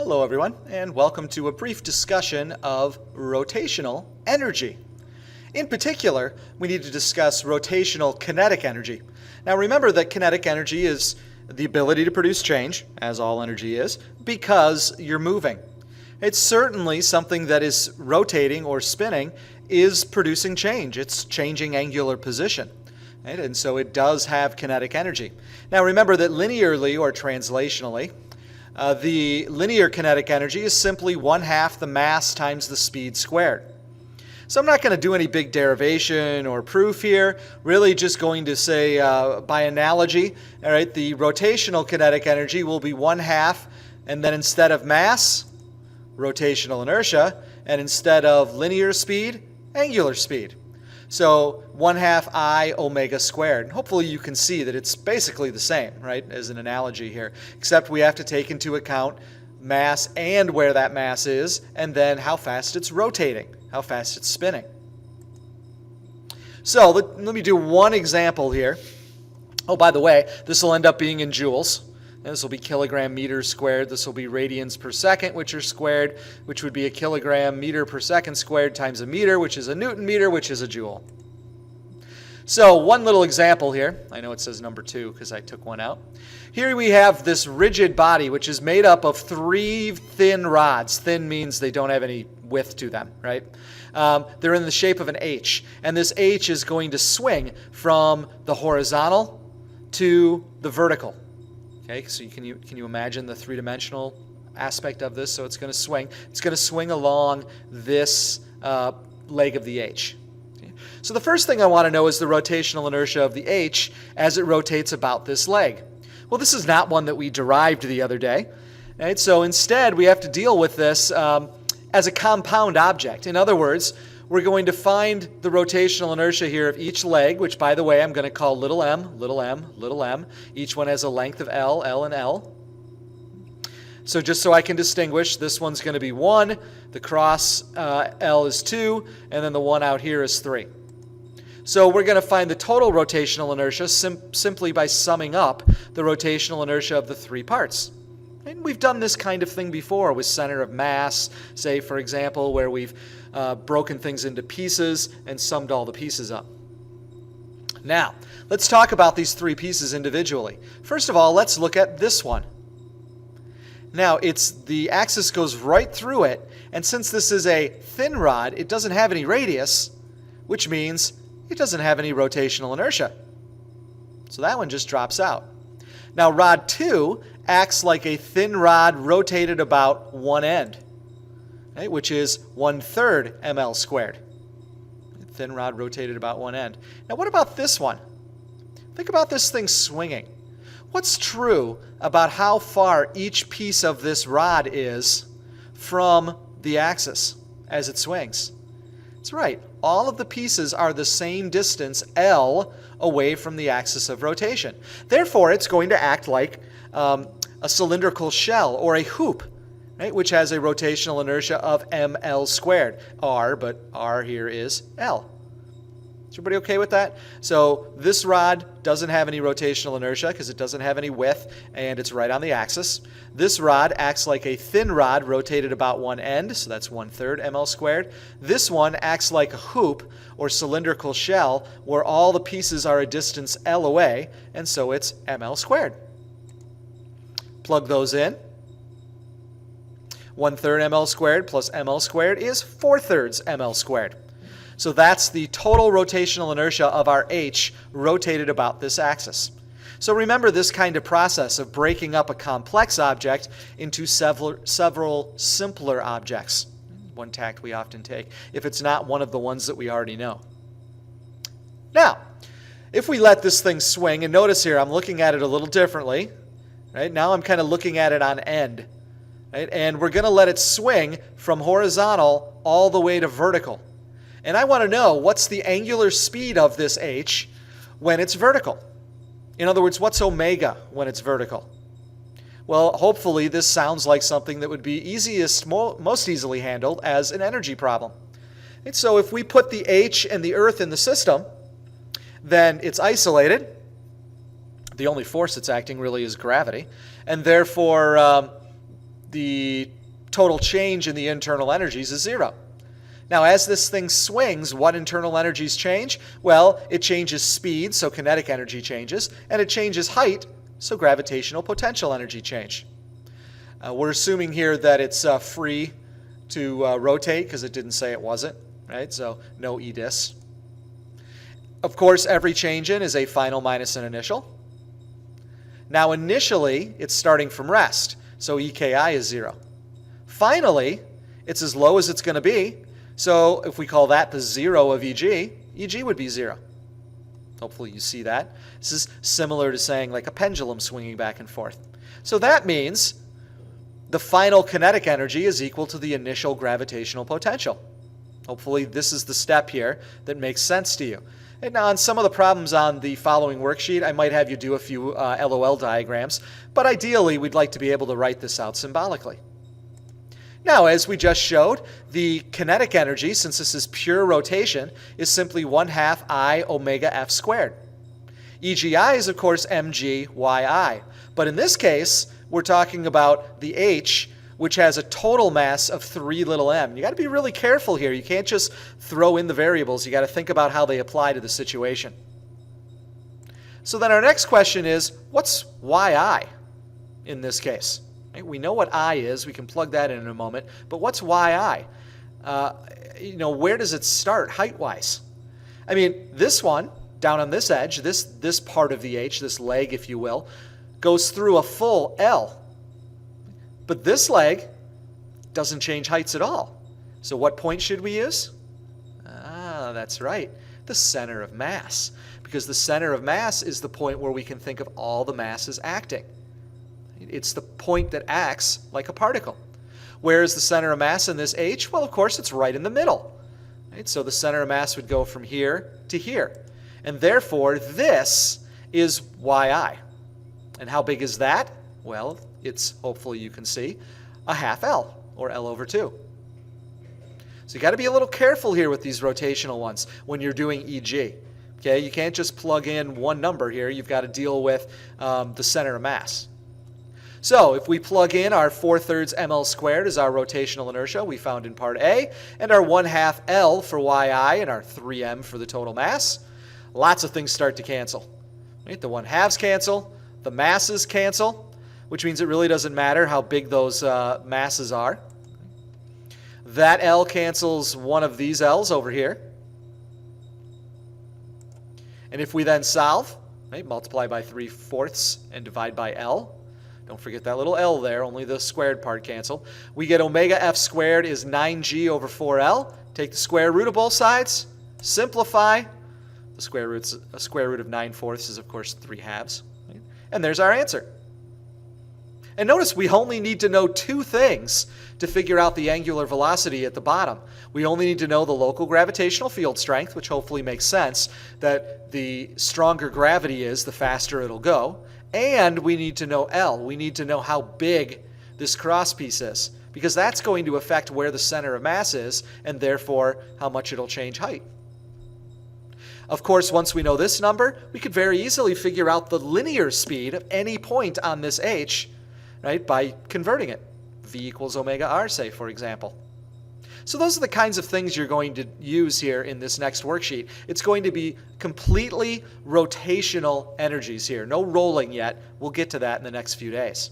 Hello everyone, and welcome to a brief discussion of rotational energy. In particular, we need to discuss rotational kinetic energy. Now remember that kinetic energy is the ability to produce change, as all energy is, because you're moving. It's certainly something that is rotating or spinning is producing change. It's changing angular position. Right? And so it does have kinetic energy. Now remember that linearly or translationally, the linear kinetic energy is simply 1/2 the mass times the speed squared. So I'm not going to do any big derivation or proof here, really just going to say by analogy, all right, the rotational kinetic energy will be 1/2, and then instead of mass, rotational inertia, and instead of linear speed, angular speed. So 1/2 I omega squared. Hopefully you can see that it's basically the same, right, as an analogy here, except we have to take into account mass and where that mass is, and then how fast it's rotating, how fast it's spinning. So let me do one example here. Oh, by the way, this will end up being in joules. And this will be kilogram meters squared. This will be radians per second, which are squared, which would be a kilogram meter per second squared times a meter, which is a Newton meter, which is a joule. So one little example here. I know it says number 2 because I took one out. Here we have this rigid body, which is made up of 3 thin rods. Thin means they don't have any width to them, right? They're in the shape of an H. And this H is going to swing from the horizontal to the vertical. Okay, so can you imagine the three-dimensional aspect of this? So it's going to swing. It's going to swing along this leg of the H. Okay. So the first thing I want to know is the rotational inertia of the H as it rotates about this leg. Well, this is not one that we derived the other day. Right? So instead, we have to deal with this as a compound object. In other words, we're going to find the rotational inertia here of each leg, which, by the way, I'm going to call little m, little m, little m. Each one has a length of L, L, and L. So just so I can distinguish, this one's going to be 1, the cross L is 2, and then the one out here is 3. So we're going to find the total rotational inertia simply by summing up the rotational inertia of the 3 parts. And we've done this kind of thing before with center of mass, say, for example, where we've broken things into pieces and summed all the pieces up. Now, let's talk about these 3 pieces individually. First of all, let's look at this one. Now, the axis goes right through it, and since this is a thin rod, it doesn't have any radius, which means it doesn't have any rotational inertia. So that one just drops out. Now, rod 2 acts like a thin rod rotated about one end, right, which is 1/3 ml squared. Thin rod rotated about one end. Now, what about this one? Think about this thing swinging. What's true about how far each piece of this rod is from the axis as it swings? That's right. All of the pieces are the same distance, L, away from the axis of rotation. Therefore, it's going to act like a cylindrical shell or a hoop, right, which has a rotational inertia of ml squared. R, but R here is L. Is everybody okay with that? So this rod doesn't have any rotational inertia because it doesn't have any width, and it's right on the axis. This rod acts like a thin rod rotated about one end, so that's 1/3 ml squared. This one acts like a hoop or cylindrical shell where all the pieces are a distance L away, and so it's ml squared. Plug those in. 1/3 ml squared plus ml squared is 4/3 ml squared. So that's the total rotational inertia of our H rotated about this axis. So remember this kind of process of breaking up a complex object into several simpler objects. One tact we often take if it's not one of the ones that we already know. Now, if we let this thing swing, and notice here I'm looking at it a little differently. Right? Now I'm kind of looking at it on end. Right? And we're going to let it swing from horizontal all the way to vertical. And I want to know what's the angular speed of this H when it's vertical. In other words, what's omega when it's vertical? Well, hopefully this sounds like something that would be most easily handled as an energy problem. And so if we put the H and the Earth in the system, then it's isolated. The only force that's acting really is gravity. And therefore, the total change in the internal energies is 0. Now, as this thing swings, what internal energies change? Well, it changes speed, so kinetic energy changes, and it changes height, so gravitational potential energy change. We're assuming here that it's free to rotate because it didn't say it wasn't, right? So no EDIS. Of course, every change in is a final minus an initial. Now, initially, it's starting from rest, so EKI is 0. Finally, it's as low as it's going to be, so if we call that the 0 of EG, EG would be 0. Hopefully you see that. This is similar to saying like a pendulum swinging back and forth. So that means the final kinetic energy is equal to the initial gravitational potential. Hopefully this is the step here that makes sense to you. And now on some of the problems on the following worksheet, I might have you do a few LOL diagrams, but ideally we'd like to be able to write this out symbolically. Now, as we just showed, the kinetic energy, since this is pure rotation, is simply 1/2 I omega F squared. EGI is, of course, mg/yi. But in this case, we're talking about the H, which has a total mass of 3 little m. You got to be really careful here. You can't just throw in the variables. You got to think about how they apply to the situation. So then our next question is, what's yi in this case? We know what I is. We can plug that in a moment. But what's yi? Where does it start height-wise? I mean, this one, down on this edge, this part of the H, this leg, if you will, goes through a full L. But this leg doesn't change heights at all. So what point should we use? That's right, the center of mass. Because the center of mass is the point where we can think of all the masses acting. It's the point that acts like a particle. Where is the center of mass in this H? Well, of course, it's right in the middle. Right? So the center of mass would go from here to here. And therefore, this is yi. And how big is that? Well, it's, hopefully you can see, a 1/2 L, or L over 2. So you got to be a little careful here with these rotational ones when you're doing EG. Okay, you can't just plug in one number here. You've got to deal with the center of mass. So if we plug in our 4/3 ml squared as our rotational inertia we found in part A, and our 1/2 L for yi and our 3m for the total mass, lots of things start to cancel. Right? The 1/2s cancel, the masses cancel, which means it really doesn't matter how big those masses are. That L cancels one of these L's over here. And if we then solve, right, multiply by 3/4 and divide by L, don't forget that little L there, only the squared part cancel. We get omega F squared is 9g over 4L. Take the square root of both sides, simplify. The square root of 9/4 is, of course, 3/2. Right? And there's our answer. And notice we only need to know two things to figure out the angular velocity at the bottom. We only need to know the local gravitational field strength, which hopefully makes sense, that the stronger gravity is, the faster it'll go. And we need to know L. We need to know how big this crosspiece is, because that's going to affect where the center of mass is, and therefore how much it'll change height. Of course, once we know this number, we could very easily figure out the linear speed of any point on this H, right, by converting it. V equals omega r, say, for example. So those are the kinds of things you're going to use here in this next worksheet. It's going to be completely rotational energies here. No rolling yet. We'll get to that in the next few days.